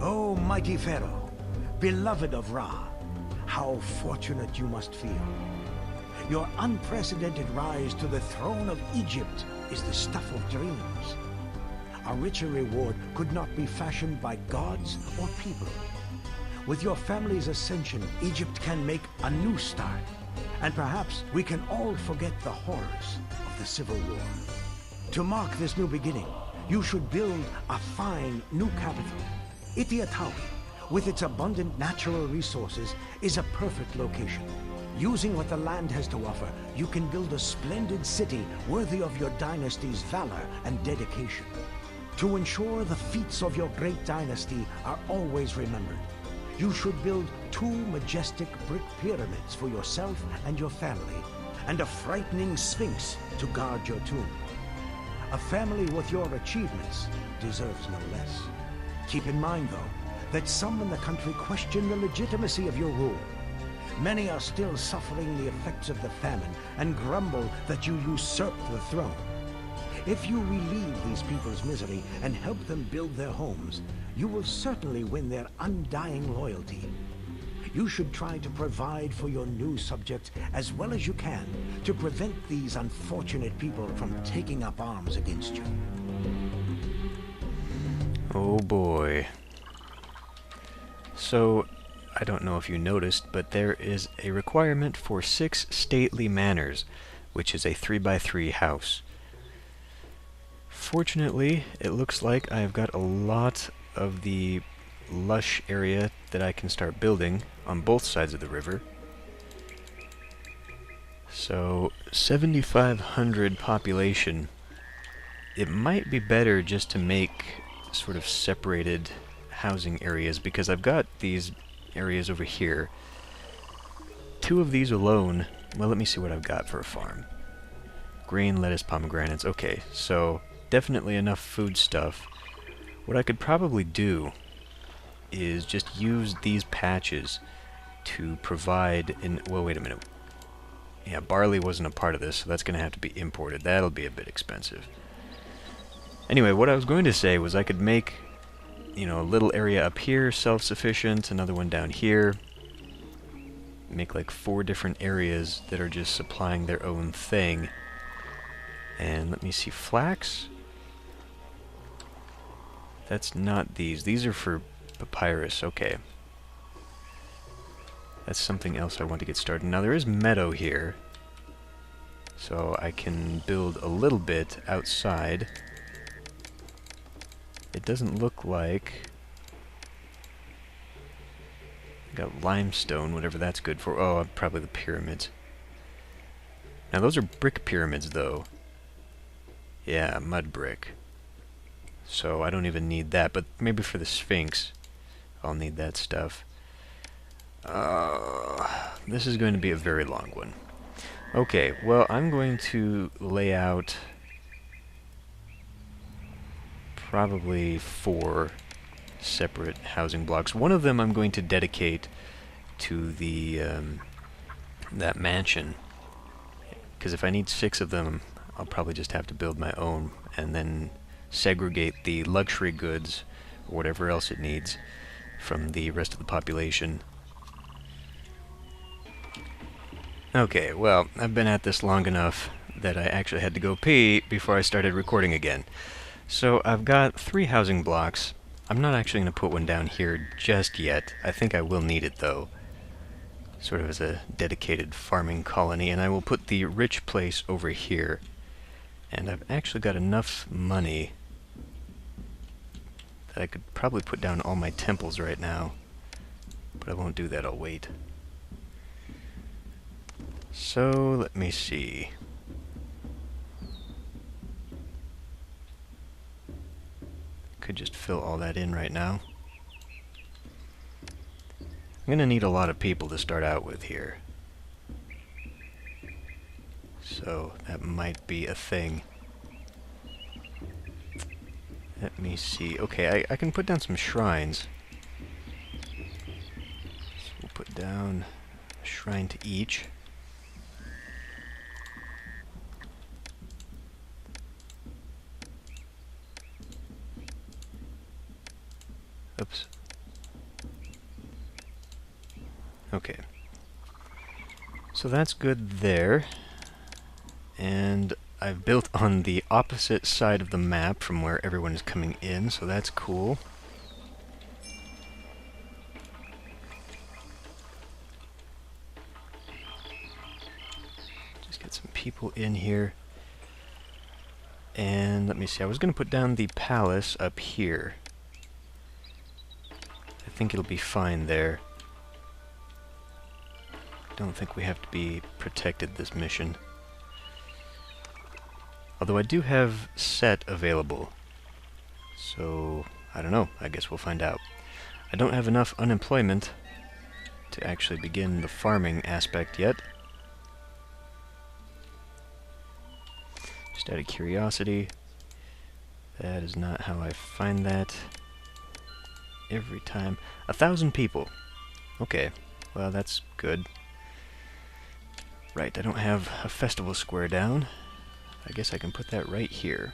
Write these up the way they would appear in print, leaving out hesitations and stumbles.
O mighty Pharaoh, beloved of Ra, how fortunate you must feel. Your unprecedented rise to the throne of Egypt is the stuff of dreams. A richer reward could not be fashioned by gods or people. With your family's ascension, Egypt can make a new start. And perhaps we can all forget the horrors of the Civil War. To mark this new beginning, you should build a fine new capital. Itjtawy, with its abundant natural resources, is a perfect location. Using what the land has to offer, you can build a splendid city worthy of your dynasty's valor and dedication. To ensure the feats of your great dynasty are always remembered, you should build 2 majestic brick pyramids for yourself and your family, and a frightening sphinx to guard your tomb. A family with your achievements deserves no less. Keep in mind, though, that some in the country question the legitimacy of your rule. Many are still suffering the effects of the famine and grumble that you usurped the throne. If you relieve these people's misery and help them build their homes, you will certainly win their undying loyalty. You should try to provide for your new subjects as well as you can to prevent these unfortunate people from taking up arms against you. Oh boy. So, I don't know if you noticed, but there is a requirement for 6 stately manors, which is a 3x3 house. Fortunately, it looks like I've got a lot of the lush area that I can start building on both sides of the river. So, 7,500 population. It might be better just to make sort of separated housing areas, because I've got these areas over here. 2 of these alone, well, let me see what I've got for a farm. Grain, lettuce, pomegranates. Okay, so definitely enough food stuff. What I could probably do is just use these patches to provide well, wait a minute. Yeah, barley wasn't a part of this, so that's going to have to be imported. That'll be a bit expensive. Anyway, what I was going to say was I could make, you know, a little area up here self-sufficient, another one down here. Make like 4 different areas that are just supplying their own thing. And let me see, flax? That's not these. These are for papyrus, okay. That's something else I want to get started. Now there is meadow here, so I can build a little bit outside. It doesn't look like... I got limestone, whatever that's good for. Oh, probably the pyramids. Now those are brick pyramids, though. Yeah, mud brick. So I don't even need that, but maybe for the Sphinx I'll need that stuff. This is going to be a very long one. Okay, well, I'm going to lay out probably 4 separate housing blocks. One of them I'm going to dedicate to the that mansion, because if I need 6 of them, I'll probably just have to build my own and then segregate the luxury goods or whatever else it needs from the rest of the population. Okay, well, I've been at this long enough that I actually had to go pee before I started recording again. So I've got 3 housing blocks. I'm not actually going to put one down here just yet. I think I will need it, though, sort of as a dedicated farming colony, and I will put the rich place over here. And I've actually got enough money that I could probably put down all my temples right now, but I won't do that, I'll wait. So, let me see. Could just fill all that in right now. I'm gonna need a lot of people to start out with here. So, that might be a thing. Let me see. Okay, I can put down some shrines. So we'll put down a shrine to each. Oops. Okay. So that's good there. And I've built on the opposite side of the map from where everyone is coming in, so that's cool. Just get some people in here. And let me see, I was going to put down the palace up here. I think it'll be fine there. Don't think we have to be protected this mission. Although I do have set available. So, I don't know. I guess we'll find out. I don't have enough unemployment to actually begin the farming aspect yet. Just out of curiosity. That is not how I find that. Every time. 1,000 people. Okay. Well, that's good. Right, I don't have a festival square down. I guess I can put that right here.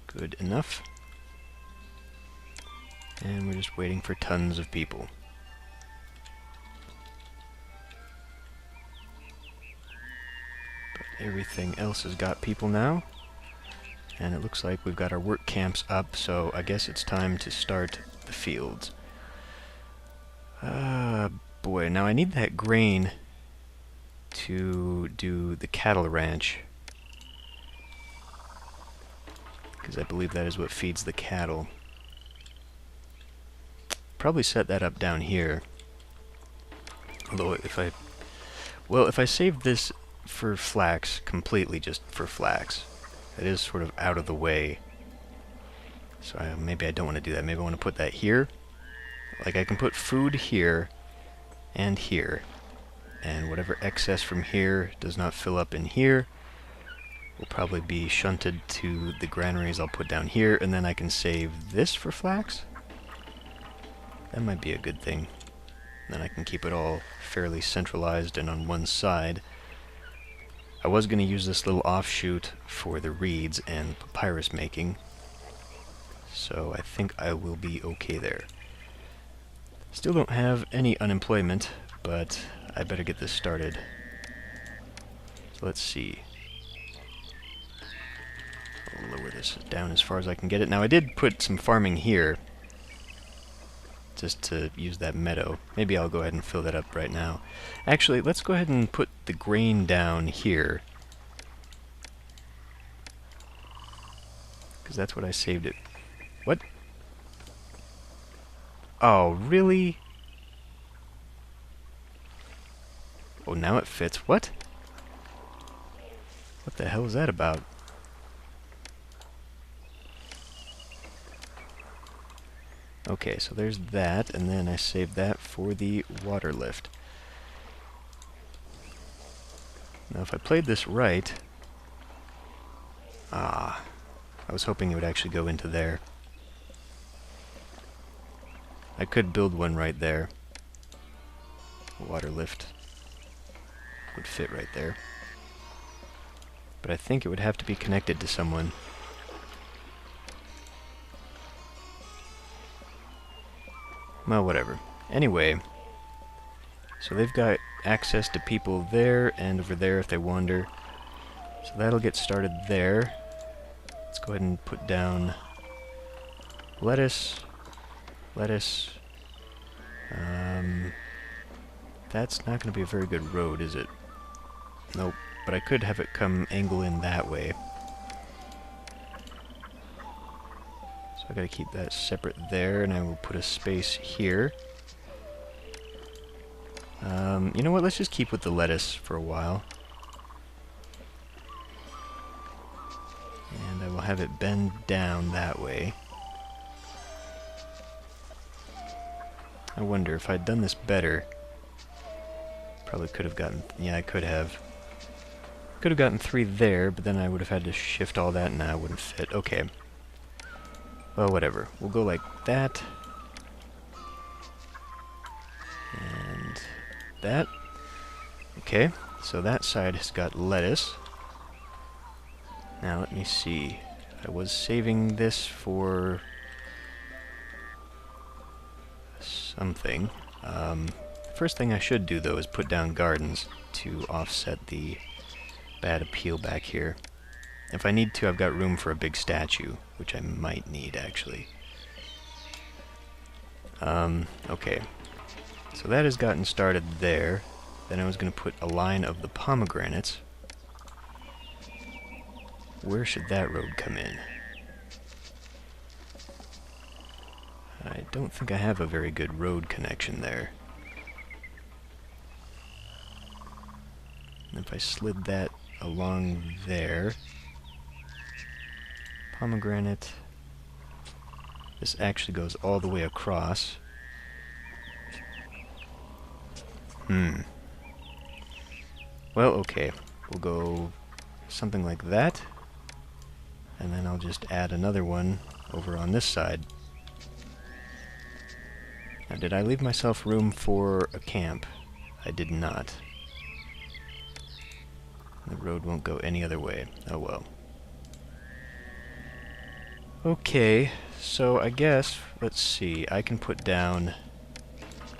Good enough. And we're just waiting for tons of people. But everything else has got people now. And it looks like we've got our work camps up, so I guess it's time to start the fields. Boy, now I need that grain to do the cattle ranch. Because I believe that is what feeds the cattle. Probably set that up down here. Although if I save this for flax, completely just for flax, it is sort of out of the way. So maybe I don't want to do that. Maybe I want to put that here. Like I can put food here and here. And whatever excess from here does not fill up in here will probably be shunted to the granaries I'll put down here, and then I can save this for flax. That might be a good thing. Then I can keep it all fairly centralized and on one side. I was going to use this little offshoot for the reeds and papyrus making, so I think I will be okay there. Still don't have any unemployment, but I better get this started. So let's see. I'll lower this down as far as I can get it. Now I did put some farming here, just to use that meadow. Maybe I'll go ahead and fill that up right now. Actually, let's go ahead and put the grain down here, because that's what I saved it. What? Oh, really? Oh, now it fits. What? What the hell is that about? Okay, so there's that, and then I saved that for the water lift. Now if I played this right... I was hoping it would actually go into there. I could build one right there. Water lift would fit right there. But I think it would have to be connected to someone. Well, whatever. Anyway, so they've got access to people there and over there if they wander. So that'll get started there. Let's go ahead and put down lettuce. Lettuce. That's not going to be a very good road, is it? Nope. But I could have it come angle in that way. So I gotta keep that separate there, and I will put a space here. You know what? Let's just keep with the lettuce for a while. And I will have it bend down that way. I wonder if I'd done this better. Probably could have gotten... Yeah, I could have. Could have gotten 3 there, but then I would have had to shift all that, and that wouldn't fit. Okay. Well, whatever. We'll go like that. And that. Okay, so that side has got lettuce. Now let me see. I was saving this for something. First thing I should do, though, is put down gardens to offset the bad appeal back here. If I need to, I've got room for a big statue, which I might need, actually. Okay. So that has gotten started there. Then I was going to put a line of the pomegranates. Where should that road come in? I don't think I have a very good road connection there. And if I slid that along there... Pomegranate... This actually goes all the way across. Well, okay. We'll go something like that. And then I'll just add another one over on this side. Now, did I leave myself room for a camp? I did not. The road won't go any other way. Oh well. Okay, so I guess, let's see, I can put down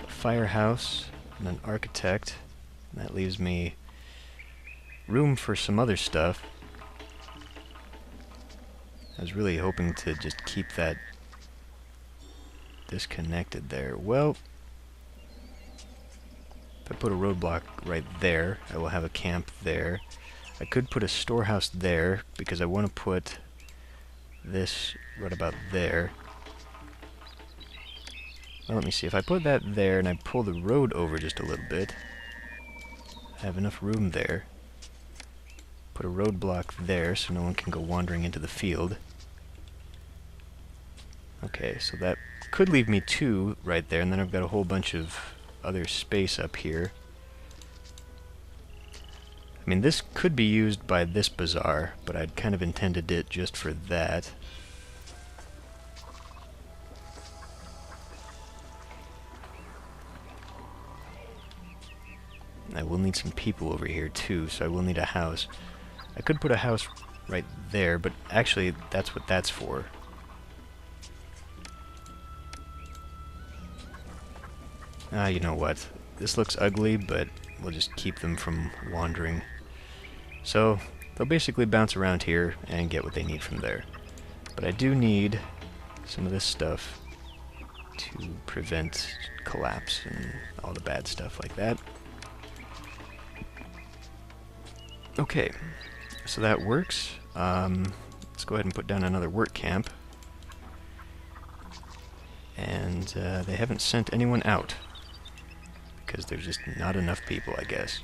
a firehouse and an architect. And that leaves me room for some other stuff. I was really hoping to just keep that disconnected there. Well, if I put a roadblock right there, I will have a camp there. I could put a storehouse there, because I want to put this right about there. Well, let me see. If I put that there and I pull the road over just a little bit, I have enough room there. Put a roadblock there so no one can go wandering into the field. Okay, so that could leave me 2 right there, and then I've got a whole bunch of other space up here. I mean, this could be used by this bazaar, but I'd kind of intended it just for that. I will need some people over here too, so I will need a house. I could put a house right there, but actually that's what that's for. You know what? This looks ugly, but we'll just keep them from wandering. So, they'll basically bounce around here and get what they need from there. But I do need some of this stuff to prevent collapse and all the bad stuff like that. Okay, so that works. Let's go ahead and put down another work camp. And they haven't sent anyone out, because there's just not enough people, I guess.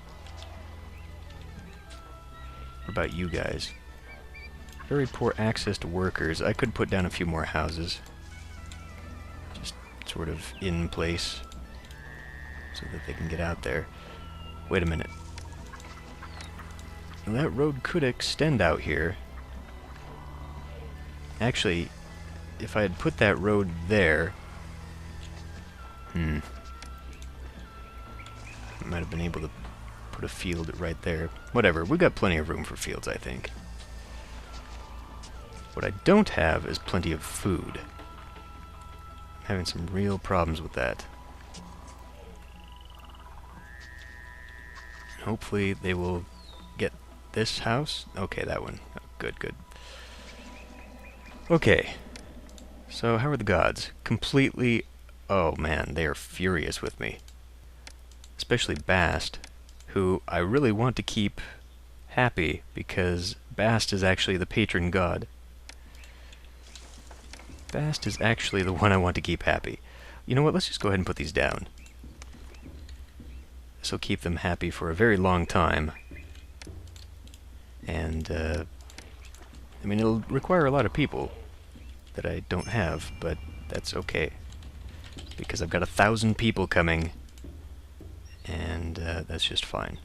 What about you guys? Very poor access to workers. I could put down a few more houses. Just sort of in place, so that they can get out there. Wait a minute. Now that road could extend out here. Actually, if I had put that road there... I might have been able to put a field right there. Whatever, we've got plenty of room for fields, I think. What I don't have is plenty of food. I'm having some real problems with that. Hopefully they will get this house. Okay, that one. Oh, good, good. Okay. So, how are the gods? Completely... Oh man, they are furious with me. Especially Bast, who I really want to keep happy, because Bast is actually the patron god. Bast is actually the one I want to keep happy. You know what, let's just go ahead and put these down. This will keep them happy for a very long time. And, I mean, it'll require a lot of people that I don't have, but that's okay. Because I've got 1,000 people coming, and that's just fine.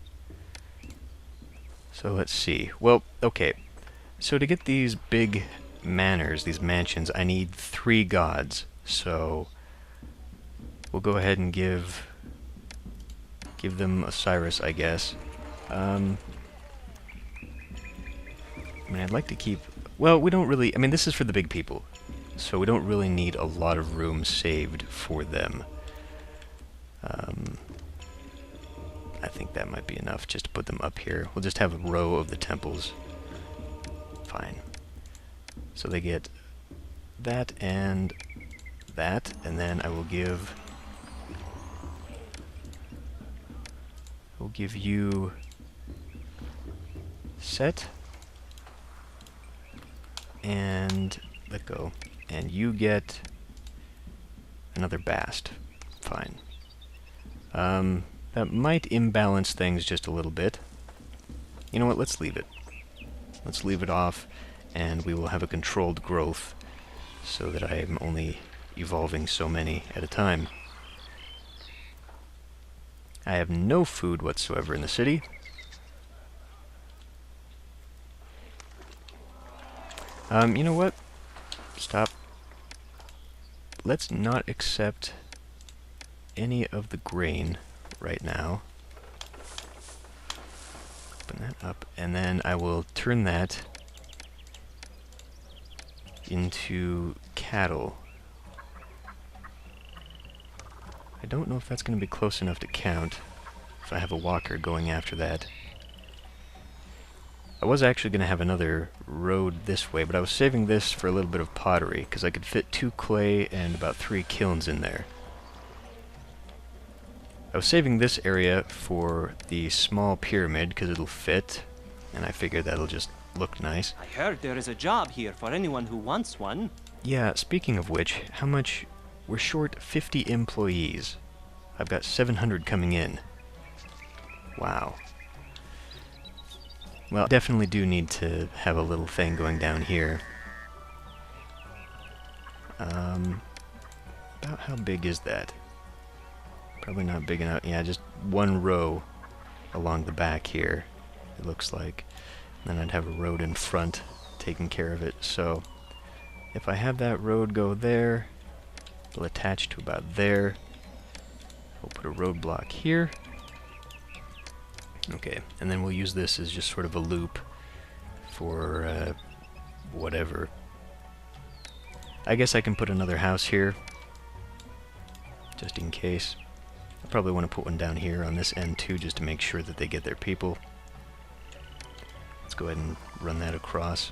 So let's see. Well, okay. So to get these big manors, these mansions, I need 3 gods. So we'll go ahead and give them Osiris, I guess. I mean, I'd like to keep Well, we don't really... I mean, this is for the big people, so we don't really need a lot of room saved for them. I think that might be enough just to put them up here. We'll just have a row of the temples. Fine. So they get that, and then I will give... We'll give you... Set. And let go. And you get another bast. Fine. That might imbalance things just a little bit. You know what, let's leave it. Let's leave it off, and we will have a controlled growth so that I am only evolving so many at a time. I have no food whatsoever in the city. You know what? Stop. Let's not accept any of the grain right now. Open that up, and then I will turn that into cattle. I don't know if that's going to be close enough to count, if I have a walker going after that. I was actually going to have another road this way, but I was saving this for a little bit of pottery, because I could fit 2 clay and about 3 kilns in there. I was saving this area for the small pyramid, because it'll fit, and I figured that'll just look nice. I heard there is a job here for anyone who wants one. Yeah, speaking of which, how much... We're short 50 employees. I've got 700 coming in. Wow. Well, I definitely do need to have a little thing going down here. About how big is that? Probably not big enough. Yeah, just 1 row along the back here, it looks like. And then I'd have a road in front taking care of it. So, if I have that road go there, it'll attach to about there. We'll put a roadblock here. Okay, and then we'll use this as just sort of a loop for whatever. I guess I can put another house here, just in case. I probably want to put one down here on this end too, just to make sure that they get their people. Let's go ahead and run that across.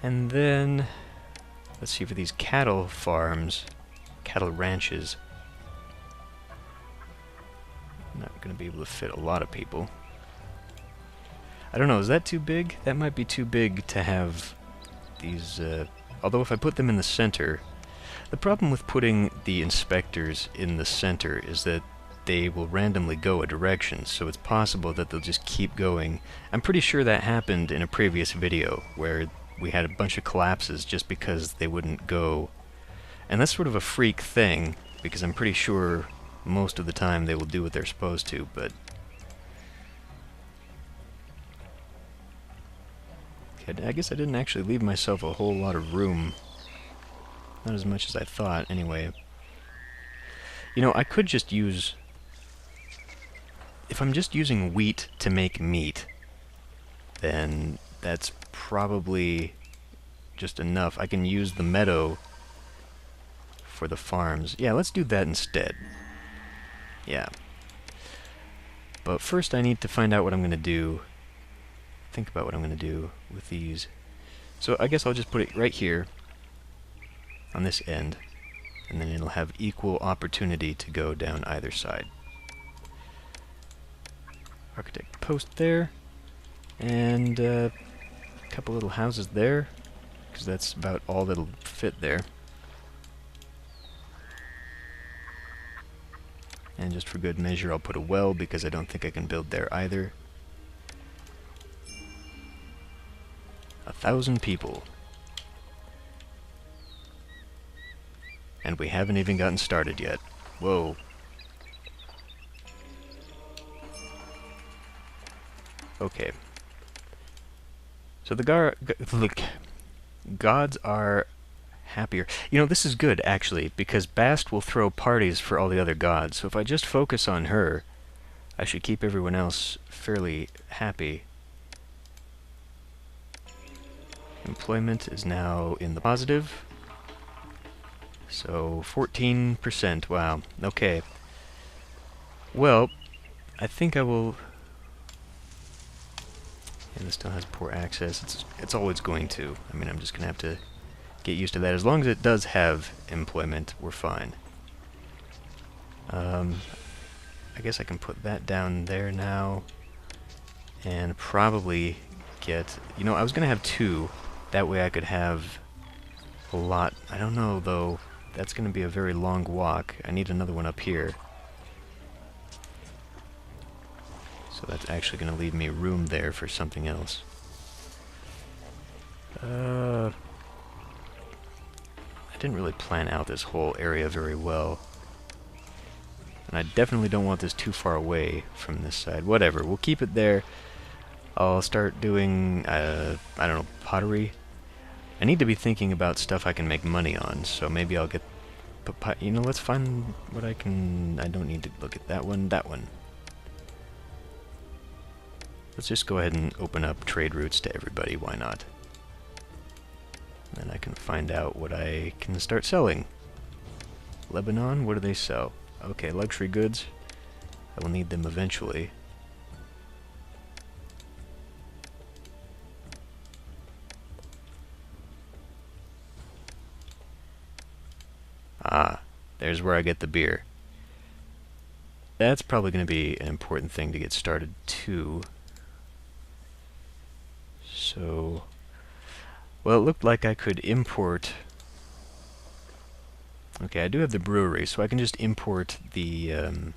And then, let's see, for these cattle farms, cattle ranches, I'm not going to be able to fit a lot of people. I don't know, is that too big? That might be too big to have these, although if I put them in the center, the problem with putting the inspectors in the center is that they will randomly go a direction, so it's possible that they'll just keep going. I'm pretty sure that happened in a previous video, where we had a bunch of collapses just because they wouldn't go. And that's sort of a freak thing, because I'm pretty sure most of the time they will do what they're supposed to, but... Okay, I guess I didn't actually leave myself a whole lot of room. Not as much as I thought, anyway. You know, I could just use... If I'm just using wheat to make meat, then that's probably just enough. I can use the meadow for the farms. Yeah, let's do that instead. Yeah. But first I need to find out what I'm going to do. Think about what I'm going to do with these. So I guess I'll just put it right here on this end, and then it'll have equal opportunity to go down either side. Architect post there, and a couple little houses there, because that's about all that'll fit there. And just for good measure, I'll put a well, because I don't think I can build there either. 1,000 people. And we haven't even gotten started yet. Whoa. Okay. So the gods are happier. You know, this is good, actually, because Bast will throw parties for all the other gods. So if I just focus on her, I should keep everyone else fairly happy. Employment is now in the positive. So 14%, wow, okay. Well, I think I will... And this still has poor access. It's always going to. I mean, I'm just going to have to get used to that. As long as it does have employment, we're fine. I guess I can put that down there now. And probably get... You know, I was going to have 2. That way I could have a lot. I don't know, though. That's going to be a very long walk. I need another one up here. So that's actually going to leave me room there for something else. I didn't really plan out this whole area very well. And I definitely don't want this too far away from this side. Whatever, we'll keep it there. I'll start doing, I don't know, pottery. I need to be thinking about stuff I can make money on, so maybe I'll get... You know, let's find what I can... I don't need to look at that one, that one. Let's just go ahead and open up trade routes to everybody, why not? Then I can find out what I can start selling. Lebanon, what do they sell? Okay, luxury goods. I will need them eventually. Ah, there's where I get the beer. That's probably going to be an important thing to get started too. So, well, it looked like I could import... Okay, I do have the brewery, so I can just import the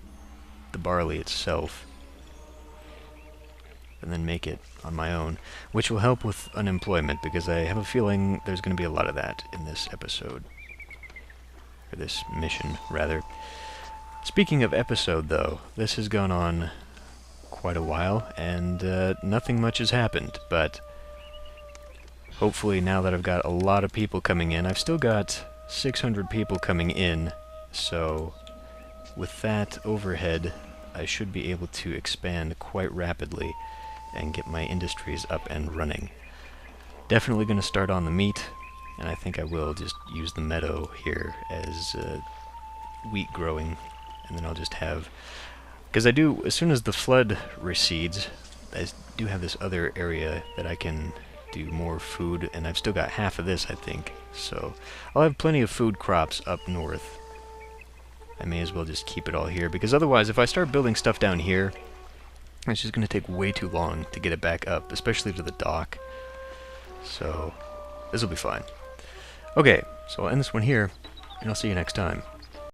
barley itself. And then make it on my own, which will help with unemployment, because I have a feeling there's going to be a lot of that in this episode. Or this mission, rather. Speaking of episode, though, this has gone on quite a while, and nothing much has happened, but hopefully now that I've got a lot of people coming in, I've still got 600 people coming in, so with that overhead, I should be able to expand quite rapidly and get my industries up and running. Definitely going to start on the meat, and I think I will just use the meadow here as wheat growing, and then I'll just have... Because I do, as soon as the flood recedes, I do have this other area that I can do more food, and I've still got half of this, I think. So I'll have plenty of food crops up north. I may as well just keep it all here, because otherwise, if I start building stuff down here, it's just going to take way too long to get it back up, especially to the dock. So this will be fine. Okay, so I'll end this one here, and I'll see you next time.